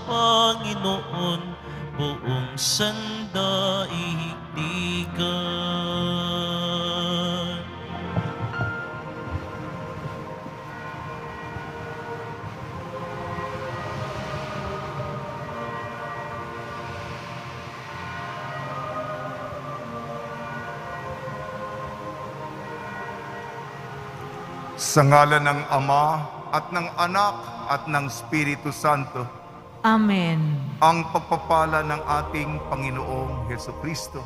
Panginoon, buong sandaigdigan. Sa ngalan ng Ama at ng Anak at ng Espiritu Santo, Amen. ang pagpapala ng ating Panginoong Hesukristo,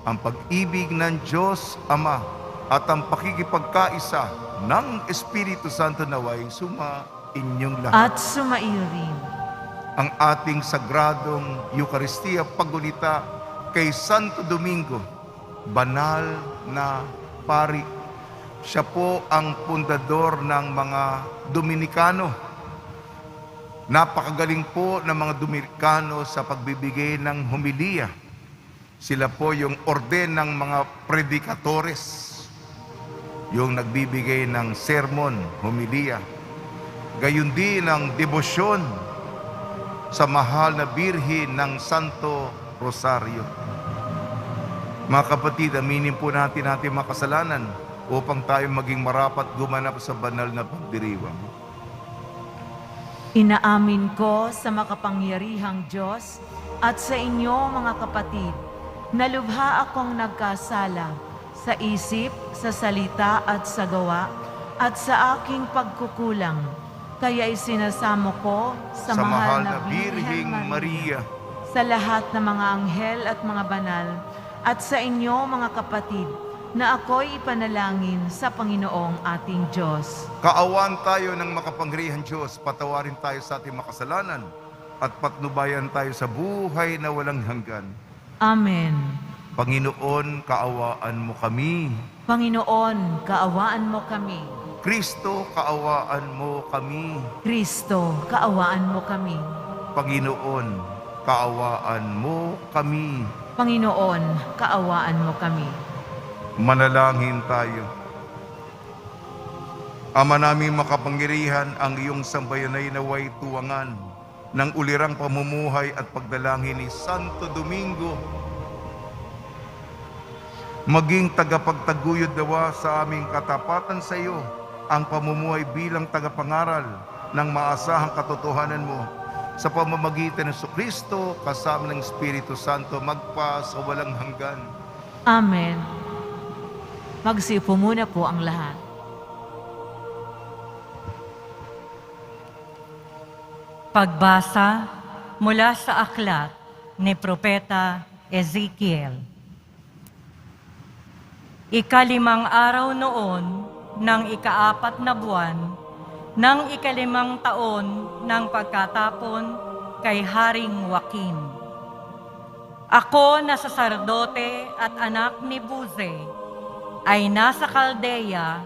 ang pag-ibig ng Diyos Ama at ang pakikipagkaisa ng Espiritu Santo naway suma inyong lahat. At sumaiyo rin. Ang ating sagradong Eucharistia pagulita kay Santo Domingo, banal na pari. Siya po ang pundador ng mga Dominikano. Napakagaling po ng mga Dominikano sa pagbibigay ng homilya. Sila po yung orden ng mga predikatores, yung nagbibigay ng sermon, homilya. Gayon din ang debosyon sa mahal na birhen ng Santo Rosario. Mga kapatid, aminin po natin ating mga kasalanan upang tayo maging marapat gumanap sa banal na pagdiriwang. Inaamin ko sa makapangyarihang Diyos at sa inyo mga kapatid, na lubha akong nagkasala sa isip, sa salita at sa gawa, at sa aking pagkukulang. Kaya isinasamo ko sa mahal na Birheng Maria, sa lahat ng mga anghel at mga banal, at sa inyo mga kapatid, na ako'y ipanalangin sa Panginoong ating Diyos. Kaawaan tayo ng makapangyarihang Diyos, patawarin tayo sa ating makasalanan, at patnubayan tayo sa buhay na walang hanggan. Amen. Panginoon, kaawaan mo kami. Panginoon, kaawaan mo kami. Kristo, kaawaan mo kami. Kristo, kaawaan mo kami. Panginoon, kaawaan mo kami. Panginoon, kaawaan mo kami. Manalangin tayo. Ama naming makapangyarihan, ang iyong sambayan ay naway tuwangan ng ulirang pamumuhay at pagdalangin ni Santo Domingo. Maging tagapagtaguyod dawa sa aming katapatan sa iyo ang pamumuhay bilang tagapangaral ng maasahang katotohanan mo sa pamamagitan ng Jesucristo kasama ng Espiritu Santo magpa sa walang hanggan. Amen. Magsiupo muna po ang lahat. Pagbasa mula sa aklat ni Propeta Ezekiel. Ikalimang araw noon ng ikaapat na buwan ng ikalimang taon ng pagkatapon kay Haring Joaquin. Ako na saserdote at anak ni Buze ay nasa Kaldea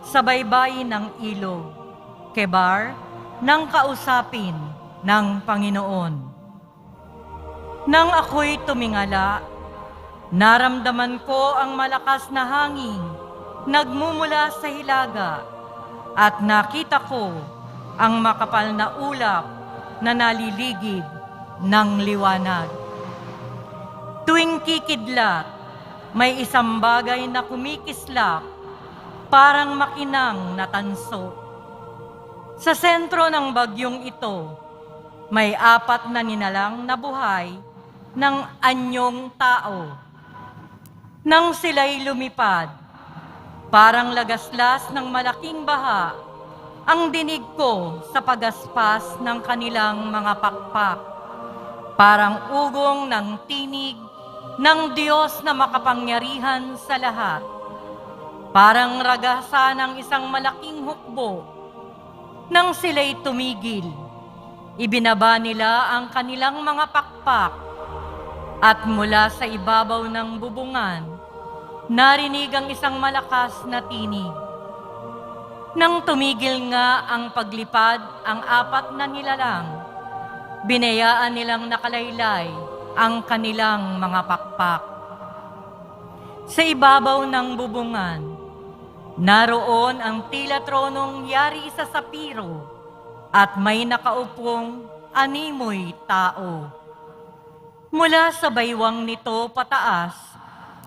sa baybayin ng ilog, Kebar, nang kausapin ng Panginoon. Nang ako'y tumingala, naramdaman ko ang malakas na hangin nagmumula sa hilaga at nakita ko ang makapal na ulap na naliligid ng liwanag. Tuwing kikidlat, may isang bagay na kumikislap, parang makinang na tanso. Sa sentro ng bagyong ito, may 4 na nilalang na buhay ng anyong tao. Nang sila'y lumipad, parang lagaslas ng malaking baha, ang dinig ko sa pagaspas ng kanilang mga pakpak, parang ugong ng tinig ng Diyos na makapangyarihan sa lahat. Parang ragasa ng isang malaking hukbo. Nang sila'y tumigil, ibinaba nila ang kanilang mga pakpak at mula sa ibabaw ng bubungan, narinig ang isang malakas na tinig. Nang tumigil nga ang paglipad ang 4 na nilalang, binayaan nilang nakalaylay ang kanilang mga pakpak. Sa ibabaw ng bubungan, naroon ang tila tronong yari sa sapiro at may nakaupong animoy tao. Mula sa baywang nito pataas,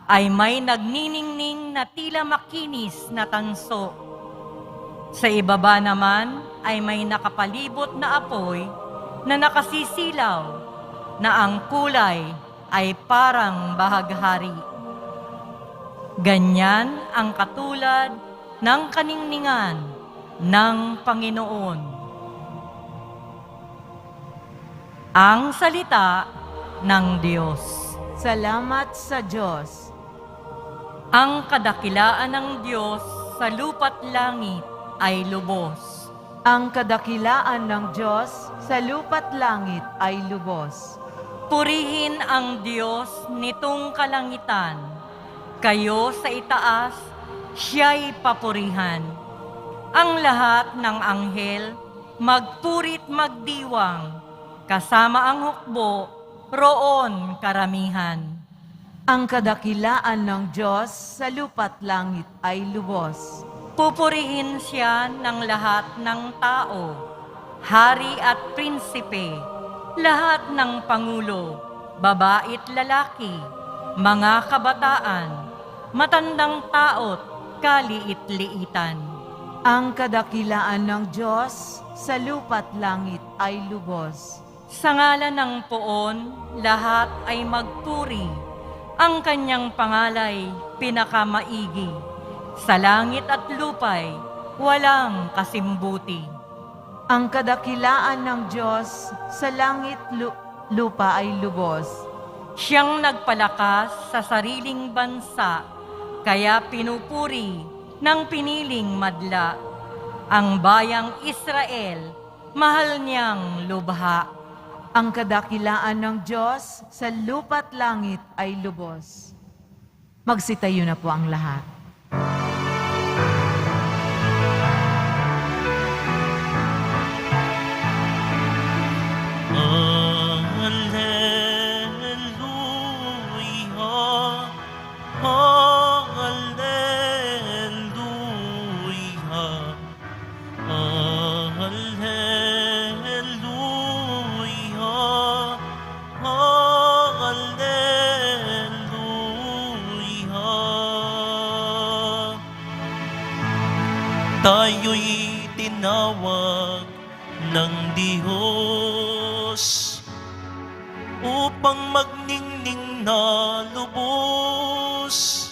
ay may nagniningning na tila makinis na tanso. Sa ibaba naman ay may nakapalibot na apoy na nakasisilaw, na ang kulay ay parang bahaghari. Ganyan ang katulad ng kaningningan ng Panginoon. Ang salita ng Diyos. Salamat sa Diyos. Ang kadakilaan ng Diyos sa lupa't langit ay lubos. Ang kadakilaan ng Diyos sa lupa't langit ay lubos. Purihin ang Diyos nitong kalangitan. Kayo sa itaas, siya'y papurihan. Ang lahat ng anghel, magpurit magdiwang. Kasama ang hukbo, roon karamihan. Ang kadakilaan ng Diyos sa lupa't langit ay lubos. Pupurihin siya ng lahat ng tao, hari at prinsipe, lahat ng pangulo, babae't lalaki, mga kabataan, matandang tao't kaliit-liitan. Ang kadakilaan ng Diyos sa lupa't langit ay lubos. Sa ngalan ng poon, lahat ay magpuri. Ang kanyang pangalay, pinakamaigi. Sa langit at lupay, walang kasimbuti. Ang kadakilaan ng Diyos sa langit lupa ay lubos. Siyang nagpalakas sa sariling bansa, kaya pinupuri ng piniling madla. Ang bayang Israel, mahal niyang lubha. Ang kadakilaan ng Diyos sa lupa't langit ay lubos. Magsitayo na po ang lahat. Hallelujah, hallelujah, hallelujah, hallelujah. Tayo'y tinawag ng Diyos upang magningning na lubos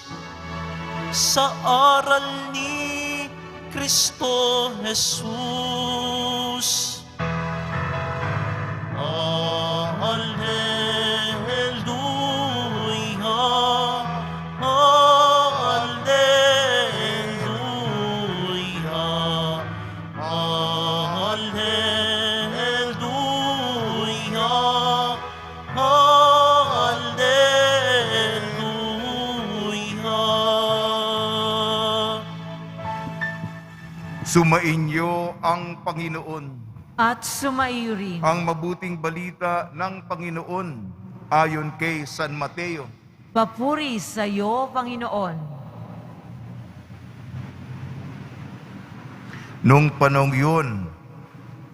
sa aral ni Kristo Jesus. Hallelujah, hallelujah, hallelujah, hallelujah. Sumainyo ang Panginoon. At sumaiyo rin. Ang mabuting balita ng Panginoon ayon kay San Mateo. Papuri sa iyo, Panginoon. Nung panahong yun,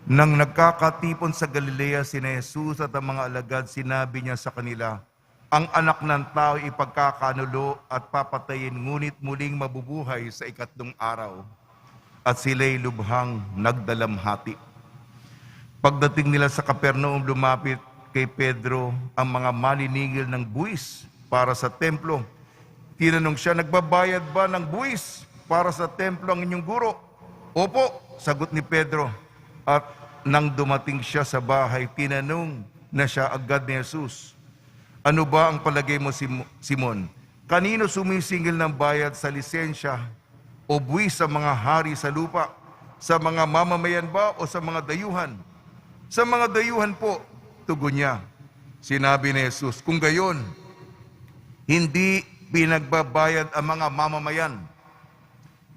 nang nagkakatipon sa Galilea sina Jesus at ang mga alagad, sinabi niya sa kanila, ang anak ng tao ipagkakanulo at papatayin, ngunit muling mabubuhay sa ikatlong araw. At sila'y lubhang nagdalamhati. Pagdating nila sa Capernaum, lumapit kay Pedro ang mga maniningil ng buwis para sa templo. Tinanong siya, nagbabayad ba ng buwis para sa templo ang inyong guro? Opo, sagot ni Pedro. At nang dumating siya sa bahay, tinanong na siya agad ni Jesus, ano ba ang palagay mo, Simon? Kanino sumisingil ng bayad sa lisensya o buwis sa mga hari sa lupa? Sa mga mamamayan ba o sa mga dayuhan? Sa mga dayuhan po, tugon niya. Sinabi ni Jesus, kung gayon, hindi pinagbabayad ang mga mamamayan.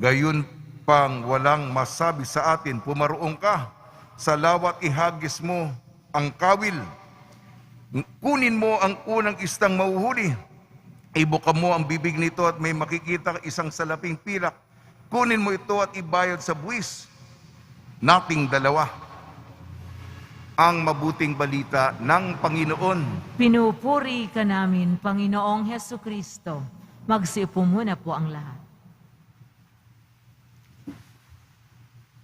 Gayon pang walang masabi sa atin, pumaroon ka sa lawat ihagis mo ang kawil. Kunin mo ang unang istang mauhuli. Ibuka mo ang bibig nito at may makikita isang salaping pilak. Kunin mo ito at ibayad sa buwis. Nating dalawa. ang mabuting balita ng Panginoon. Pinupuri ka namin, Panginoong Heso Kristo. Magsiupo muna po ang lahat.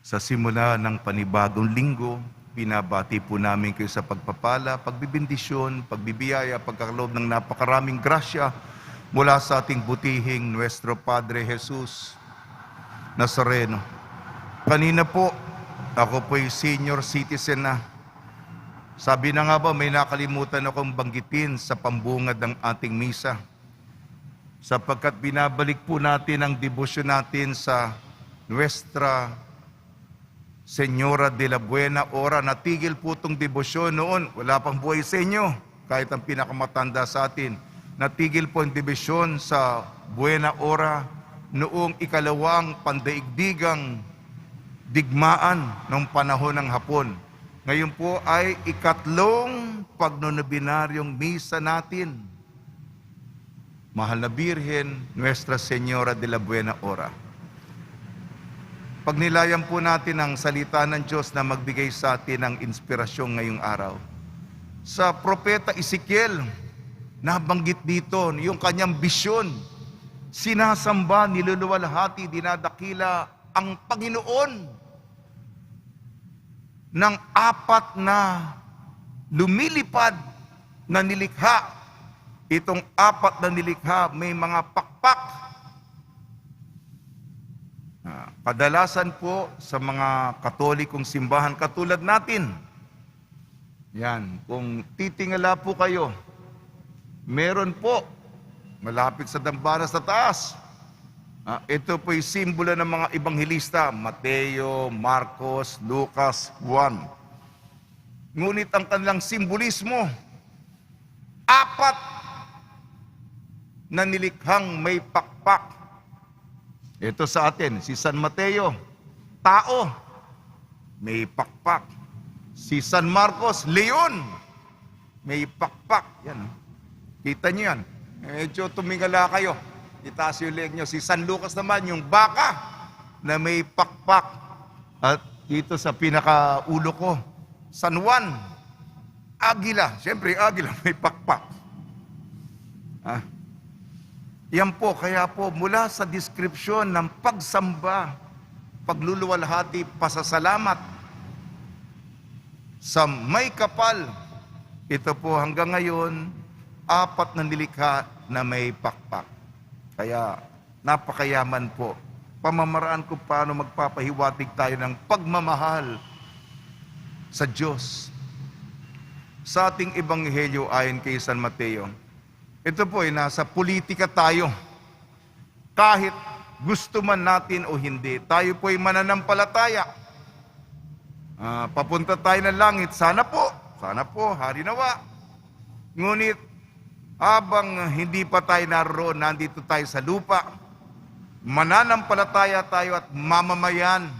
Sa simula ng panibagong linggo, binabati po namin kayo sa pagpapala, pagbibindisyon, pagbibiyaya, pagkakaloob ng napakaraming grasya mula sa ating butihing Nuestro Padre Jesus Nazareno. Kanina po, ako po'y senior citizen na. Sabi na nga ba, may nakalimutan akong banggitin sa pambungad ng ating misa. Sapagkat binabalik po natin ang debosyon natin sa Nuestra Señora de la Buena Hora. Natigil po itong debosyon noon. Wala pang buhay sa inyo, kahit ang pinakamatanda sa atin. Natigil po ang debosyon sa Buena Hora noong ikalawang pandaigdigang digmaan ng panahon ng Hapon. Ngayon po ay ikatlong pagnonobinaryong misa natin. Mahal na Birhen, Nuestra Señora de la Buena Hora. Pagnilayan po natin ang salita ng Diyos na magbigay sa atin ng inspirasyon ngayong araw. Sa Propeta Ezekiel, nabanggit dito yung kanyang bisyon. Sinasamba, niluluwalhati, dinadakila ang Panginoon ng apat na lumilipad na nilikha. Itong apat na nilikha may mga pakpak. Kadalasan po sa mga Katolikong simbahan katulad natin. Yan, kung titingala po kayo, meron po malapit sa dambana sa taas. Ito po'y simbolo ng mga ebanghelista, Mateo, Marcos, Lucas, Juan. Ngunit ang kanilang simbolismo, apat na nilikhang may pakpak. Ito sa atin, si San Mateo, tao, may pakpak. Si San Marcos, leon, may pakpak. Yan, kita niyo yan. Medyo tumingala kayo. Itaas yung leg nyo. Si San Lucas naman, yung baka na may pakpak. At dito sa pinakaulo ko, San Juan, agila. Siyempre, agila may pakpak. Yan po, kaya po, mula sa deskripsyon ng pagsamba, pagluluwalhati, pasasalamat, sa may kapal, ito po hanggang ngayon, apat na nilikha na may pakpak. Kaya napakayaman po. Pamamaraan ko paano magpapahiwatig tayo ng pagmamahal sa Diyos. Sa ating ebanghelyo ayon kay San Mateo, ito po ay nasa politika tayo. Kahit gusto man natin o hindi, tayo po ay mananampalataya. Papunta tayo ng langit, sana po, hari nawa. Ngunit habang hindi pa tayo naroon, nandito tayo sa lupa, mananampalataya tayo at mamamayan.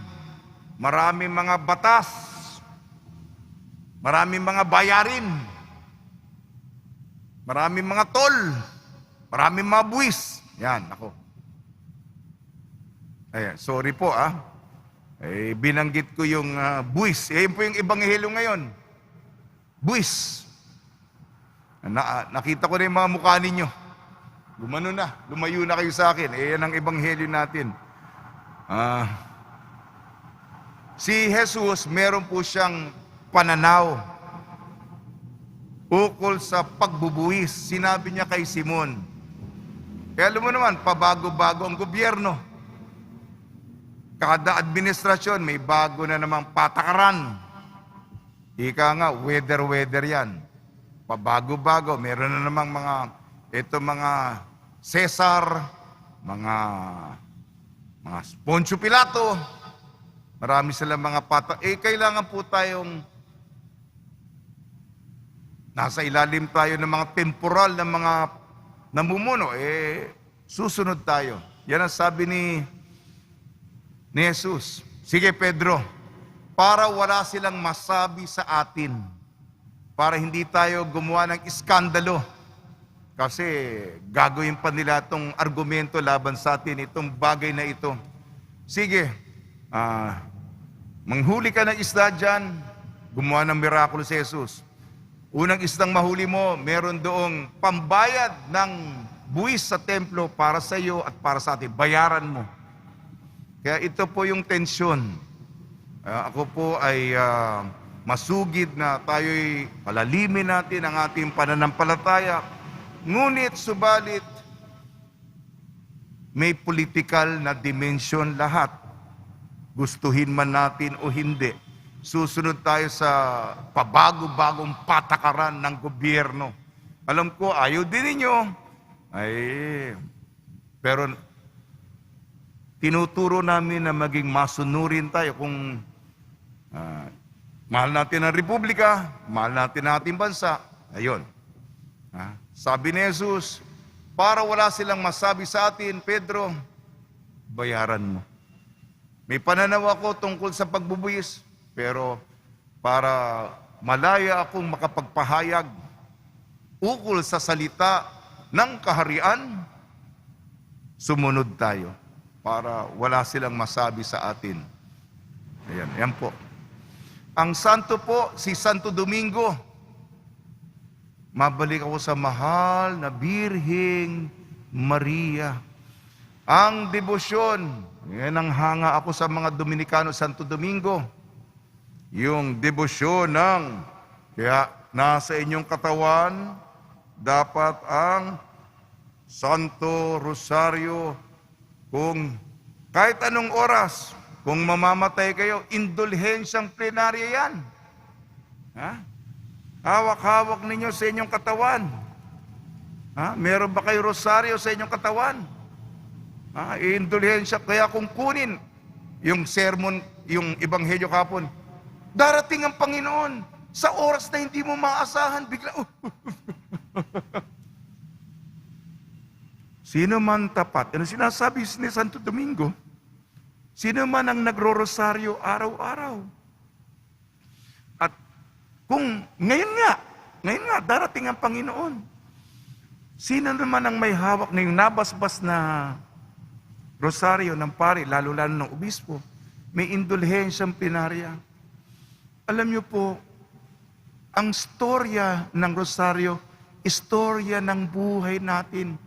Maraming mga batas, maraming mga bayarin, maraming mga tol, maraming mga buwis. Yan, ako. Sorry po binanggit ko yung buwis. Yun po yung ebanghelyo ngayon. Buwis. Nakita ko na yung mga mukha ninyo. Lumayo na kayo sa akin. Yan ang ebanghelyo natin. Si Jesus, meron po siyang pananaw ukol sa pagbubuwis. Sinabi niya kay Simon. Kaya alam mo naman, pabago-bago ang gobyerno. Kada administrasyon, may bago na namang patakaran. Ika nga, weather yan. Pabago-bago, meron na namang mga Cesar, mga Poncio Pilato, marami silang mga kailangan po tayong nasa ilalim tayo ng mga temporal ng mga namumuno, susunod tayo. Yan ang sabi ni Jesus. Sige Pedro, para wala silang masabi sa atin, para hindi tayo gumawa ng iskandalo. Kasi gagawin pa nila itong argumento laban sa atin, itong bagay na ito. Sige, manghuli ka ng isda dyan, gumawa ng mirakulo si Jesus. Unang isdang mahuli mo, meron doong pambayad ng buwis sa templo para sa iyo at para sa atin. Bayaran mo. Kaya ito po yung tensyon. Ako po ay masugid na tayo'y palalimin natin ang ating pananampalataya. Ngunit, subalit, may political na dimension lahat. Gustuhin man natin o hindi. Susunod tayo sa pabago-bagong patakaran ng gobyerno. Alam ko, ayaw din ninyo. Pero tinuturo namin na maging masunurin tayo kung mahal natin ang republika, mahal natin ang ating bansa. Ayun. Sabi ni Jesus, para wala silang masabi sa atin, Pedro, bayaran mo. May pananaw ako tungkol sa pagbubuwis, pero para malaya akong makapagpahayag ukol sa salita ng kaharian, sumunod tayo para wala silang masabi sa atin. Ayan po. Ang santo po, si Santo Domingo. Mabalik ako sa mahal na Birheng Maria. Ang debosyon, yan ang hanga ako sa mga Dominikano, Santo Domingo. Yung debosyon ng, kaya nasa inyong katawan, dapat ang Santo Rosario, kung kahit anong oras, kung mamamatay kayo, indulhensyang plenarya yan. Hawak-hawak ninyo sa inyong katawan. Meron ba kayo rosaryo sa inyong katawan? Indulhensya. Kaya kung kunin yung sermon, yung ebanghelyo kapon, darating ang Panginoon sa oras na hindi mo maasahan, bigla, sino man tapat, ano sinasabi ni Santo Domingo? Sino man ang nagro-rosaryo araw-araw? At kung ngayon nga, darating ang Panginoon, sino naman ang may hawak na yung nabasbas na rosaryo ng pari, lalo-lalo ng obispo, may indulhensyang plenarya. Alam niyo po, ang storya ng rosaryo, istorya ng buhay natin.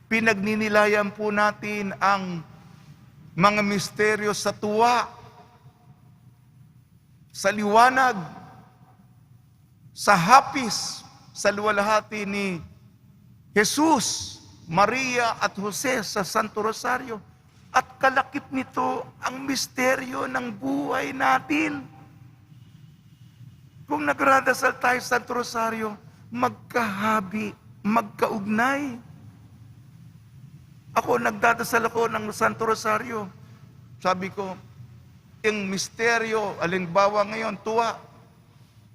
Pinagninilayan po natin ang mga misteryo sa tuwa, sa liwanag, sa hapis, sa luwalhati ni Jesus, Maria at Jose sa Santo Rosario. At kalakip nito ang misteryo ng buhay natin. Kung nagradasal tayo sa Santo Rosario, magkahabi, magkaugnay. Ako, nagdadasal ako ng Santo Rosario. Sabi ko, yung misteryo, alimbawa ngayon, tuwa.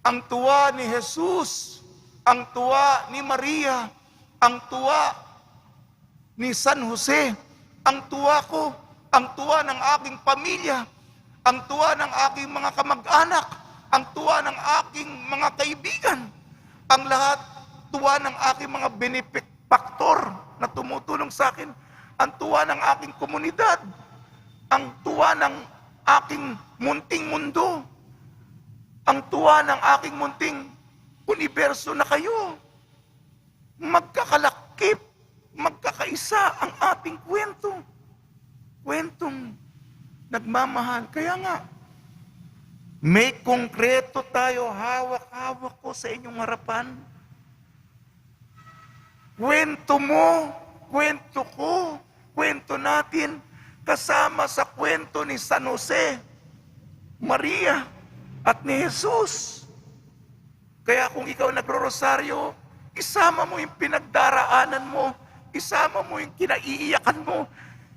Ang tuwa ni Jesus, ang tuwa ni Maria, ang tuwa ni San Jose, ang tuwa ko, ang tuwa ng aking pamilya, ang tuwa ng aking mga kamag-anak, ang tuwa ng aking mga kaibigan, ang lahat tuwa ng aking mga benefactor na tumutulong sa akin, ang tuwa ng aking komunidad, ang tuwa ng aking munting mundo, ang tuwa ng aking munting universo na kayo. Magkakalakip, magkakaisa ang ating kwento. Kwentong nagmamahal. Kaya nga, may konkreto tayo, hawak-hawak ko sa inyong harapan. Kwento mo, kwento ko, kwento natin, kasama sa kwento ni San Jose, Maria, at ni Jesus. Kaya kung ikaw nagro-rosaryo, isama mo yung pinagdaraanan mo, isama mo yung kinaiiyakan mo,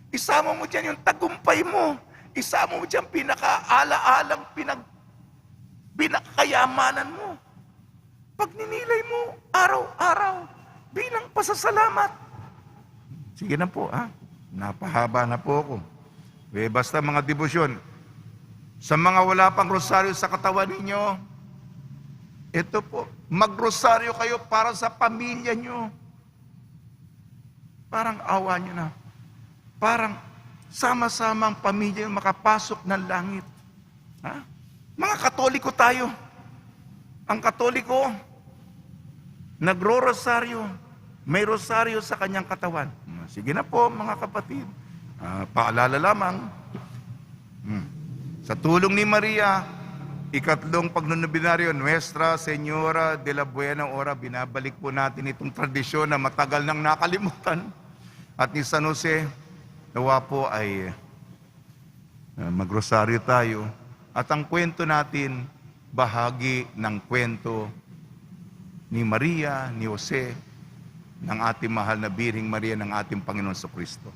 isama mo dyan yung tagumpay mo, isama mo dyan pinaka-ala-alang pinakayamanan mo. Pagninilay mo araw-araw bilang pasasalamat. Sige na po, napahaba na po ako. Basta mga debosyon. Sa mga wala pang rosaryo sa katawan ninyo, ito po, magrosaryo kayo para sa pamilya nyo. Parang awa nyo na. Parang sama-sama ang pamilya yung makapasok ng langit. Mga Katoliko tayo. Ang Katoliko, nagro-rosaryo. May rosaryo sa kanyang katawan. Sige na po mga kapatid. Paalala lamang. Sa tulong ni Maria, ikatlong pagnonobinaryo, Nuestra Señora de la Buena Hora, binabalik po natin itong tradisyon na matagal nang nakalimutan. At ni San Jose, nawa po ay magrosaryo tayo. At ang kwento natin, bahagi ng kwento ni Maria, ni Jose, ng ating mahal na Birheng Maria ng ating Panginoon Jesucristo.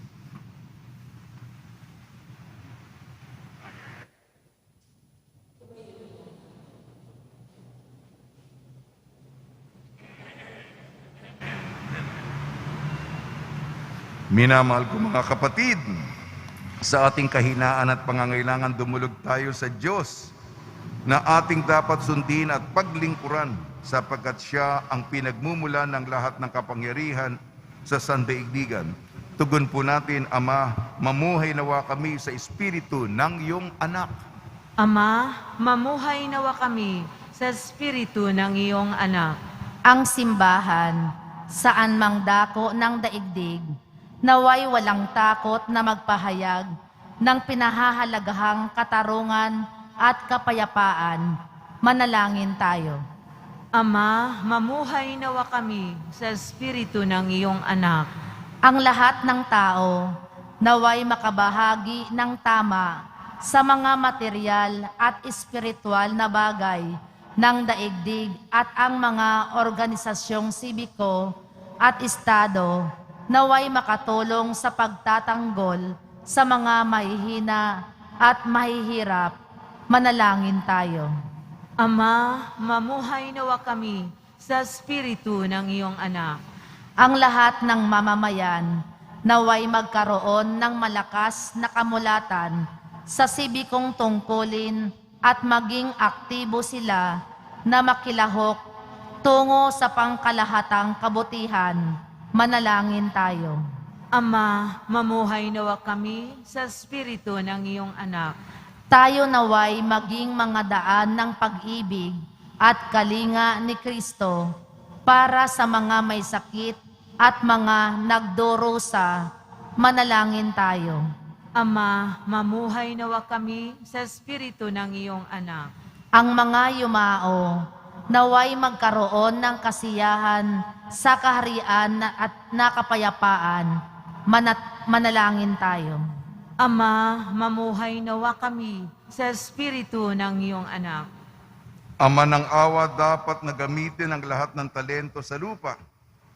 Minamahal ko mga kapatid, sa ating kahinaan at pangangailangan dumulog tayo sa Diyos na ating dapat sundin at paglingkuran sapagkat siya ang pinagmumula ng lahat ng kapangyarihan sa sandaigdigan. Tugon po natin, Ama, mamuhay nawa kami sa espiritu ng iyong anak. Ama, mamuhay nawa kami sa espiritu ng iyong anak. Ang simbahan, saan mang dako ng daigdig, naway walang takot na magpahayag ng pinahahalagahang katarungan at kapayapaan. Manalangin tayo. Ama, mamuhay nawa kami sa espiritu ng iyong anak. Ang lahat ng tao naway makabahagi ng tama sa mga material at espiritual na bagay ng daigdig at ang mga organisasyong sibiko at estado naway makatulong sa pagtatanggol sa mga mahihina at mahihirap. Manalangin tayo. Ama, mamuhay nawa kami sa espiritu ng iyong anak. Ang lahat ng mamamayan naway magkaroon ng malakas na kamulatan sa sibikong tungkulin at maging aktibo sila na makilahok tungo sa pangkalahatang kabutihan. Manalangin tayo. Ama, mamuhay nawa kami sa espiritu ng iyong anak. Tayo naway maging mga daan ng pag-ibig at kalinga ni Kristo para sa mga may sakit at mga nagdurusa. Manalangin tayo. Ama, mamuhay nawa kami sa espiritu ng iyong anak. Ang mga yumao naway magkaroon ng kasiyahan sa kaharian at nakapayapaan. Manalangin tayo. Ama, mamuhay nawa kami sa espiritu ng iyong anak. Ama ng awa, dapat na gamitin ang lahat ng talento sa lupa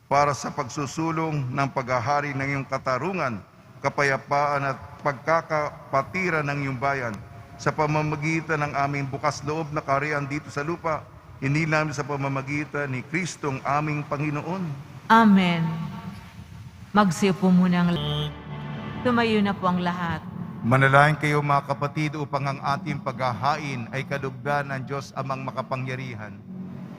para sa pagsusulong ng paghahari ng iyong katarungan, kapayapaan at pagkakapatiran ng iyong bayan sa pamamagitan ng aming bukas loob na kaharian dito sa lupa, hindi namin sa pamamagitan ni Kristong aming Panginoon. Amen. Magsiupo muna ang lahat. Tumayo na po ang lahat. Manalangin kayo mga kapatid upang ang ating paghahain ay kalugdan ng Diyos amang makapangyarihan.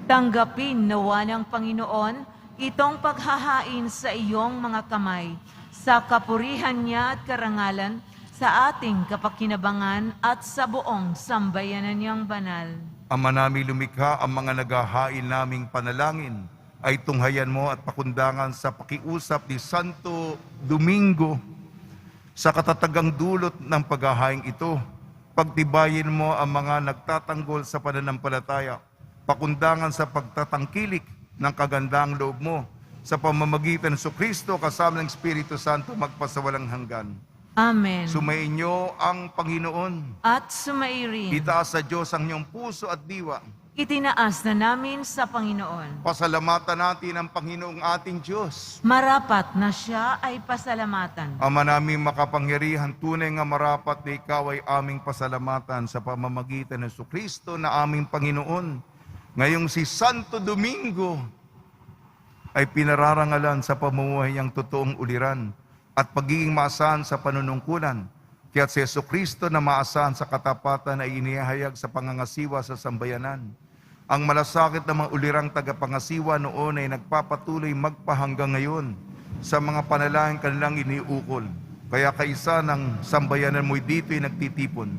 Tanggapin nawa ng Panginoon itong paghahain sa iyong mga kamay, sa kapurihan niya at karangalan, sa ating kapakinabangan at sa buong sambayanan niyang banal. Ama namin lumikha, ang mga naghahain naming panalangin ay tunghayan mo at pakundangan sa pakiusap ni Santo Domingo. Sa katatagang dulot ng paghahaing ito, pagtibayin mo ang mga nagtatanggol sa pananampalataya, pakundangan sa pagtatangkilik ng kagandang loob mo, sa pamamagitan ng Kristo kasama ng Espiritu Santo magpasawalang hanggan. Amen. Sumainyo ang Panginoon. At sumairin. Itaas sa Diyos ang iyong puso at diwa. Itinaas na namin sa Panginoon. Pasalamatan natin ang Panginoong ating Diyos. Marapat na siya ay pasalamatan. Ama naming makapangyarihan, tunay nga marapat na ikaw ay aming pasalamatan sa pamamagitan ng Kristo na aming Panginoon. Ngayong si Santo Domingo ay pinararangalan sa pamumuhay niyang totoong uliran at pagiging maasahan sa panunungkulan. Kaya't si Jesucristo na maasahan sa katapatan ay inihayag sa pangangasiwa sa sambayanan. Ang malasakit na mga ulirang tagapangasiwa noon ay nagpapatuloy magpahanggang ngayon sa mga panalangin kanilang iniukol. Kaya kaisa ng sambayanan mo'y dito'y nagtitipon.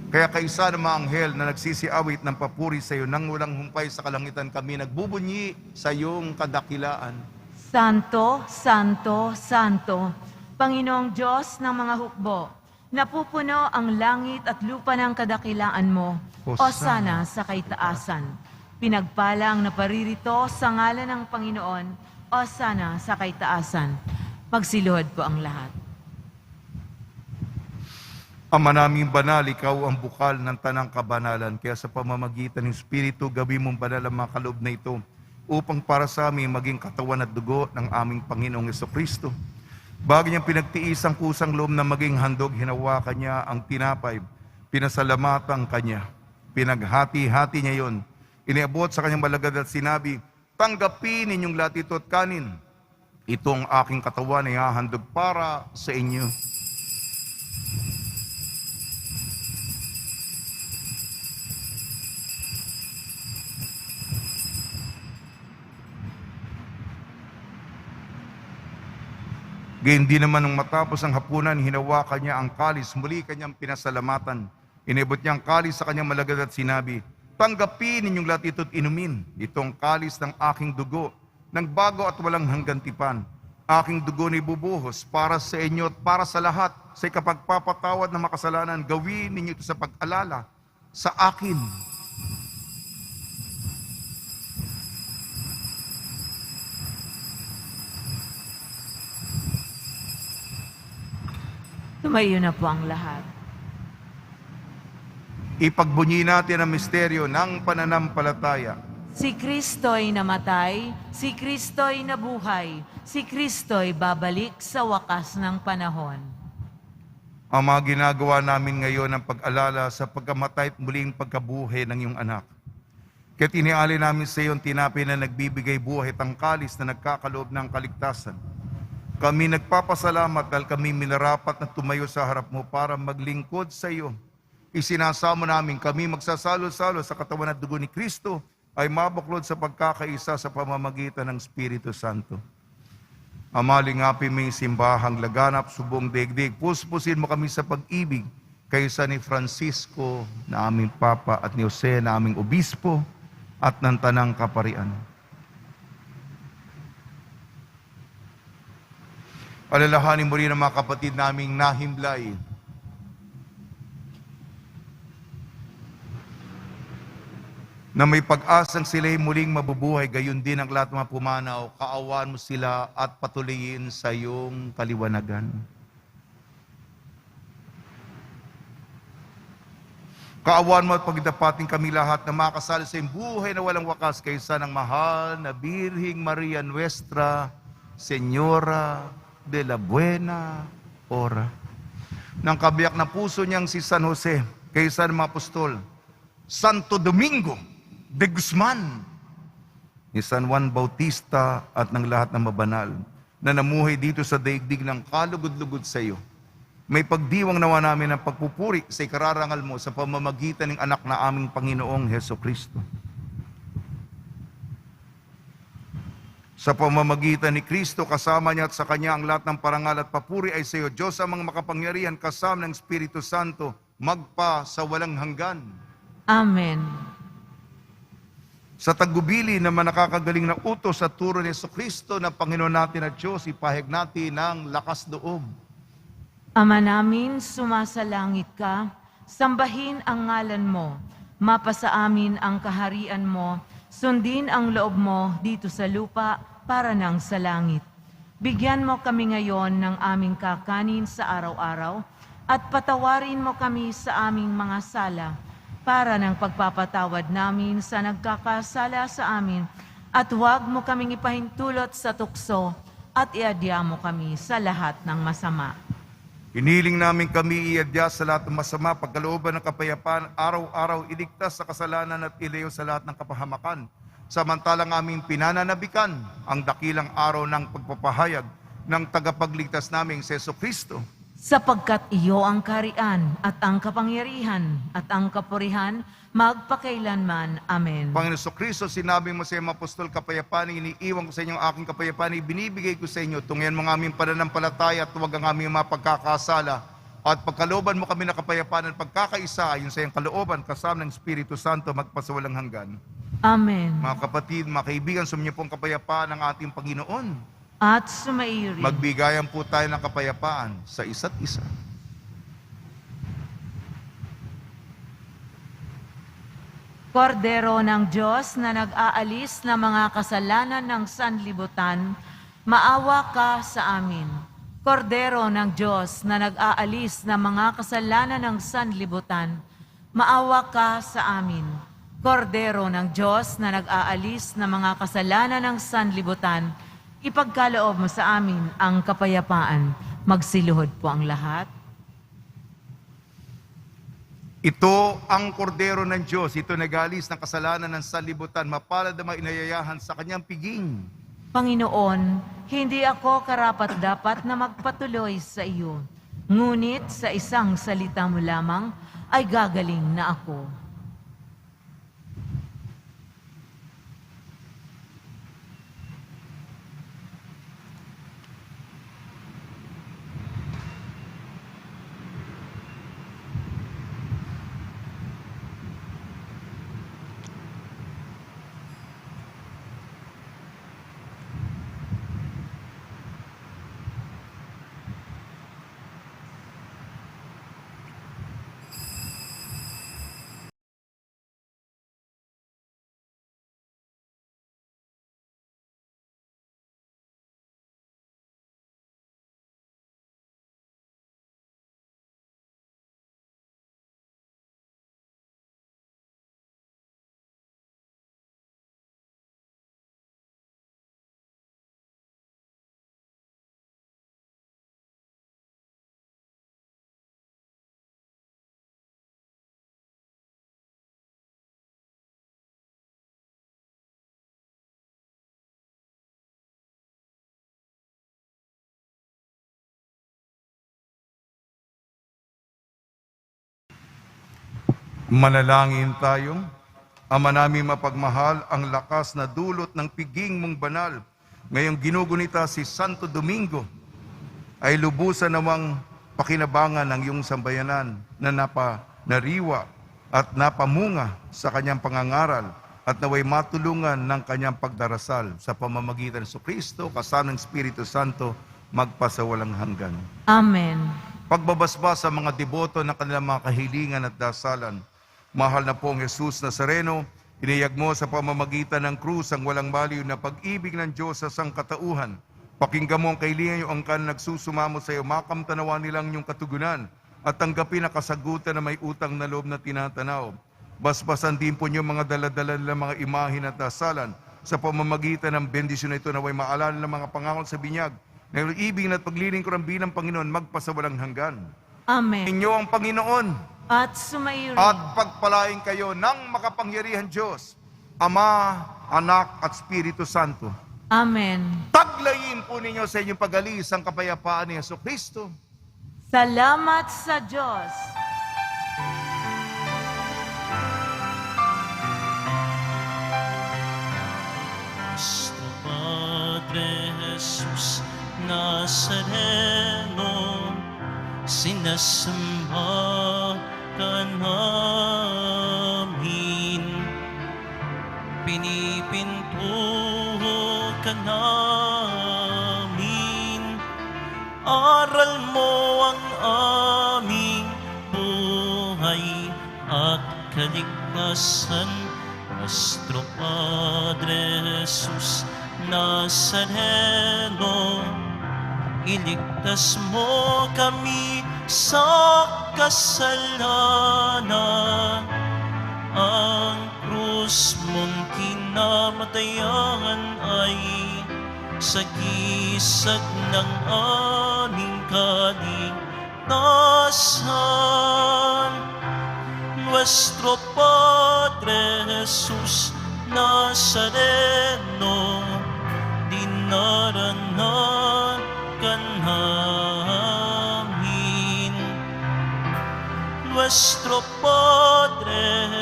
Kaya kaisa ng mga anghel na nagsisiawit ng papuri sa iyo nang walang humpay sa kalangitan, kami nagbubunyi sa iyong kadakilaan. Santo, Santo, Santo, Panginoong Diyos ng mga hukbo, napupuno ang langit at lupa ng kadakilaan mo. Hosana sa kaitaasan. Pinagpala ang naparirito sa ngalan ng Panginoon. Hosana sa kaitaasan. Magsiluhod po ang lahat. Ama naming banal, ikaw ang bukal ng tanang kabanalan. Kaya sa pamamagitan ng Espiritu, gawin mong banal ang mga kaloob na ito upang para sa amin maging katawan at dugo ng aming Panginoong Jesucristo. Bago niyang pinagtiis ang kusang loob na maging handog, hinawakan niya ang tinapay, pinasalamatan kanya, pinaghati-hati niya yon, iniabot sa kanyang balagad at sinabi, tanggapin ninyong lahat ito at kanin. Ito ang aking katawan na ihahandog para sa inyo. Gayun din naman nung matapos ang hapunan, hinawakan niya ang kalis, muli kanyang pinasalamatan. Inibot niya ang kalis sa kanyang malagad at sinabi, tanggapin ninyong lahat ito't inumin. Ito ang kalis ng aking dugo, ng bago at walang hanggang tipan. Aking dugo na ibubuhos para sa inyo at para sa lahat. Sa ikapagpapatawad ng makasalanan, gawin ninyo ito sa pag-alala sa akin. Tumayo na po ang lahat. Ipagbunyi natin ang misteryo ng pananampalataya. Si Kristo'y namatay, si Kristo'y nabuhay, si Kristo'y babalik sa wakas ng panahon. Ang mga ginagawa namin ngayon ang pag-alala sa pagkamatay at muling pagkabuhay ng iyong anak. Kaya tiniali namin sa iyo ang tinapay na nagbibigay buhay at ang kalis na nagkakaloob ng kaligtasan. Kami nagpapasalamat dahil kami minarapat na tumayo sa harap mo para maglingkod sa iyo. Isinasamo namin kami magsasalo-salo sa katawan at dugo ni Kristo ay mabuklod sa pagkakaisa sa pamamagitan ng Espiritu Santo. Ama, lingapin mo yung simbahang laganap sa buong daigdig. Puspusin mo kami sa pag-ibig kaysa ni Francisco na aming Papa at ni Jose na aming Obispo at ng Tanang Kaparian. Alalahanin mo rin ang mga kapatid naming nahimlay. Na may pag-asang sila'y muling mabubuhay, gayon din ang lahat ng mga pumanaw. Kaawaan mo sila at patuloyin sa iyong kaliwanagan. Kaawaan mo at pagdapating kami lahat na makasali sa iyong buhay na walang wakas kaysa ng mahal na Birhing Maria Nuestra, Senyora de la Buena Hora. Nang kabiyak na puso niyang si San Jose, kaysa ng mga apostol, Santo Domingo de Guzman, ni San Juan Bautista at ng lahat ng mabanal na namuhay dito sa daigdig ng kalugod-lugod sa iyo. May pagdiwang nawa namin ang pagpupuri sa ikararangal mo sa pamamagitan ng anak na aming Panginoong Hesukristo. Sa pamamagitan ni Kristo, kasama niya at sa Kanya ang lahat ng parangal at papuri ay sa iyo, Diyos ang mga makapangyarihan, kasama ng Espiritu Santo, magpa sa walang hanggan. Amen. Sa tagubili na manakakagaling na utos at turo ni Jesucristo na Panginoon natin at Diyos, ipahig natin ng lakas loob. Ama namin, sumasalangit ka, sambahin ang ngalan mo, mapasa amin ang kaharian mo, sundin ang loob mo dito sa lupa para nang sa langit. Bigyan mo kami ngayon ng aming kakanin sa araw-araw at patawarin mo kami sa aming mga sala para ng pagpapatawad namin sa nagkakasala sa amin at huwag mo kaming ipahintulot sa tukso at iadya mo kami sa lahat ng masama. Hiniling namin kami iadya sa lahat ng masama, pagkalooban ng kapayapaan, araw-araw iligtas sa kasalanan at ilayo sa lahat ng kapahamakan. Samantalang aming pinananabikan ang dakilang araw ng pagpapahayag ng tagapagligtas naming si Jesucristo. Sapagkat iyo ang kaharian at ang kapangyarihan at ang kapurihan magpakailanman. Amen. Panginoon Jesucristo, sinabi mo sa iyong apostol, kapayapaan iniiwan ko sa inyo ang aking kapayapaan, ibinibigay ko sa inyo. Tungyan mo ang aming pananampalataya at huwag ang aming mga pagkakasala. At pagkalooban mo kami na kapayapaan at pagkakaisa ayon sa iyong kalooban kasama ng Espiritu Santo magpasawalang hanggan. Amen. Mga kapatid, mga kaibigan, sumainyo pong kapayapaan ng ating Panginoon. At sumairin. Magbigayan po tayo ng kapayapaan sa isa't isa. Kordero ng Diyos na nag-aalis ng mga kasalanan ng sanlibutan, maawa ka sa amin. Kordero ng Diyos na nag-aalis ng mga kasalanan ng sanlibutan, maawa ka sa amin. Kordero ng Diyos na nag-aalis ng mga kasalanan ng sanlibutan, ipagkaloob mo sa amin ang kapayapaan. Magsiluhod po ang lahat. Ito ang kordero ng Diyos, ito nag-aalis ng kasalanan ng sanlibutan, mapalad na inayayahan sa kanyang piging. Panginoon, hindi ako karapat-dapat na magpatuloy sa iyo, ngunit sa isang salita mo lamang ay gagaling na ako. Manalangin tayo. Ama namin mapagmahal, ang lakas na dulot ng piging mong banal, ngayong ginugunita si Santo Domingo, ay lubusan namang pakinabangan ng iyong sambayanan na nariwa at napamunga sa kanyang pangangaral at naway matulungan ng kanyang pagdarasal sa pamamagitan ng Kristo kasama ng Espiritu Santo magpasawalang hanggan. Amen. Pagbabasbas sa mga deboto ng kanilang mga kahilingan at dasalan, mahal na pong Jesus Nazareno, iniyag mo sa pamamagitan ng krus ang walang baliw na pag-ibig ng Diyos sa sangkatauhan. Pakinggan mo ang kahilingan yung angkan nagsusumamo sa iyo, makamtanawa nilang yung katugunan at tanggapin ang kasagutan na may utang na loob na tinatanaw. Basbasan din po niyo mga daladala ng mga imahin at dasalan sa pamamagitan ng bendisyon na ito na may maalala ng mga pangako sa binyag. Ngayon, ibig at paglilingkuran bilang Panginoon, magpasawalang hanggan. Amen. Inyo ang Panginoon At sumairin. at pagpalain kayo ng makapangyarihan Diyos, Ama, Anak at Espiritu Santo. Amen. Taglayin po ninyo sa inyong pag-alis ang kapayapaan ni Jesucristo. Salamat sa Diyos. Nuestro Padre Jesus Nazareno, sinasamba ka namin, pinipinto ka namin, aral mo ang aming buhay at kaligtasan. Nuestro Padre Jesus Nazareno, iligtas mo kami sa kasalanan. Ang krus mong kinamatayan ay sagisag ng aming kaligtasan. Nuestro Padre Jesus Nazareno, dinaranan ka namin. Nuestro Padre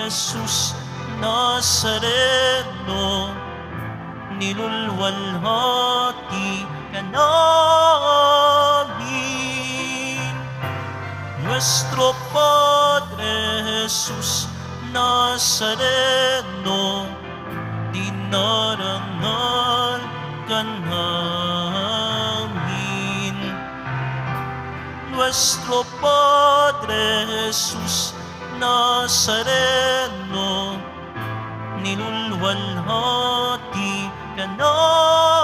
Jesus Nazareno, nilulwalhati ka namin. Nuestro Padre Jesus Nazareno, dinarangal ka namin. Nuestro Padre Jesus Nazareno, nilulwalhati ka namin.